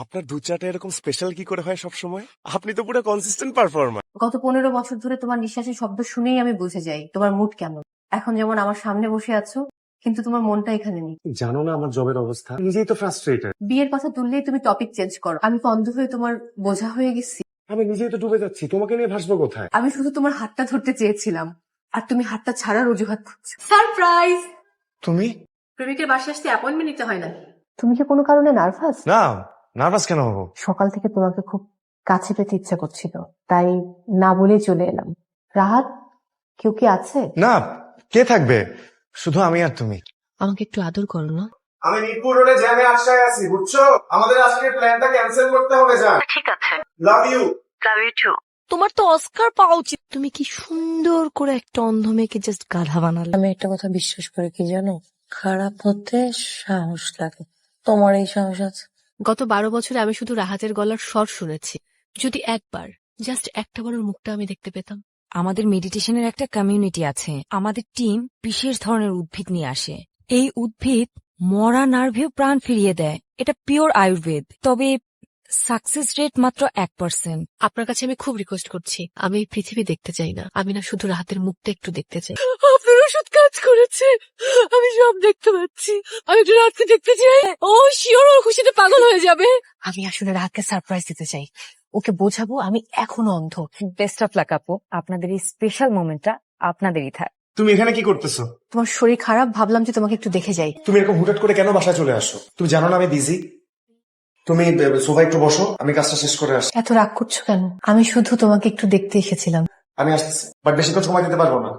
আপনার দু চাটা এরকম স্পেশাল কি করে হয় সব সময়? আপনি তো পুরো কনসিস্টেন্ট পারফর্মার। গত 15 বছর ধরে তোমার নিঃশ্বাসের শব্দ শুনেই আমি বুঝে যাই তোমার মুড কেমন। এখন যেমন আমার সামনে বসে আছো, কিন্তু তোমার মনটা এখানে নেই। জানো না আমার জবের অবস্থা, নিজেই তো ফ্রাস্ট্রেটেড। বিয়ের কথা তুললেই তুমি টপিক চেঞ্জ করো। আমি তো অন্ধ হয়ে তোমার বোঝা হয়ে গেছি। আমি নিজেই তো ডুবে যাচ্ছি, তোমাকে নিয়ে ভাসবো কোথায়? আমি শুধু তোমার হাতটা ধরতে চেয়েছিলাম, আর তুমি হাতটা ছাড়ার অজুহাত খুঁজছো। সারপ্রাইজ! তুমি? প্রেমিকের বাসায় আসতে অ্যাপয়েন্টমেন্ট নিতে হয় নাকি? তুমি কি কোনো কারণে নার্ভাস? না, নার্ভাস কেন হবো? সকাল থেকে তোমাকে খুব কাছে পেতে ইচ্ছা করছিল, তাই না বলেই চলে এলাম। রাহাত, কেউ কি আছে? না, কে থাকবে? শুধু আমি আর তুমি। আমাকে একটু আদর করো না। আমি মিরপুর রোডে জ্যামে আটকায় আছি, বুঝছো? আমাদের আজকের প্ল্যানটা ক্যান্সেল করতে হবে। জান, ঠিক আছে, love you. Love you too. তোমার তো অস্কার পাওয়া উচিত। তুমি কি সুন্দর করে একটা অন্ধ মেয়েকে জাস্ট গাধা বানালে। আমি একটা কথা বিশ্বাস করি কি জানো, খারাপ হতে সাহস লাগে। তোমার এই সাহস আছে? গত 12 বছরে আমি শুধু রাহাতের গলার স্বর শুনেছি। যদি একবার, জাস্ট একটা বারের মুখটা আমি দেখতে পেতাম। আমাদের মেডিটেশনের একটা কমিউনিটি আছে। আমাদের টিম বিশেষ ধরনের উদ্ভিদ নিয়ে আসে। এই উদ্ভিদ মরা নার্ভেও প্রাণ ফিরিয়ে দেয়। এটা পিওর আয়ুর্বেদ। তবে সাকসেস রেট মাত্র 1%। আপনার কাছে আমি খুব রিকোয়েস্ট করছি, আমি এই পৃথিবী দেখতে চাই না। আমি না শুধু রাহাতের মুখটা একটু দেখতে চাই। আপনার ওষুধ কাজ করেছে, আমি সব দেখতে পাচ্ছি। আমি একটু রাতকে দেখতে চাই। ও শিওর ও খুশিতে পাগল হয়ে যাবে। আমি আসলে রাহাতকে সারপ্রাইজ দিতে চাই। ওকে বোঝাবো আমি এখনো অন্ধ। বেস্ট অফ লাক আপু, আপনাদের এই স্পেশাল মোমেন্টটা আপনাদেরই থাক। তুমি এখানে কি করতেছো? তোমার শরীর খারাপ, ভাবলাম যে তোমাকে একটু দেখে যাই। তুমি এরকম হুটহাট করে কেন বাসায় চলে আসো? তুমি জানো না আমি বিজি। তুমি সোফায় একটু বসো, আমি কাজটা শেষ করে আসছি। এত রাগ করছো কেন? আমি শুধু তোমাকে একটু দেখতে এসেছিলাম। আমি আসতেছি, বাট বেশিক্ষণ সময় দিতে পারবো না।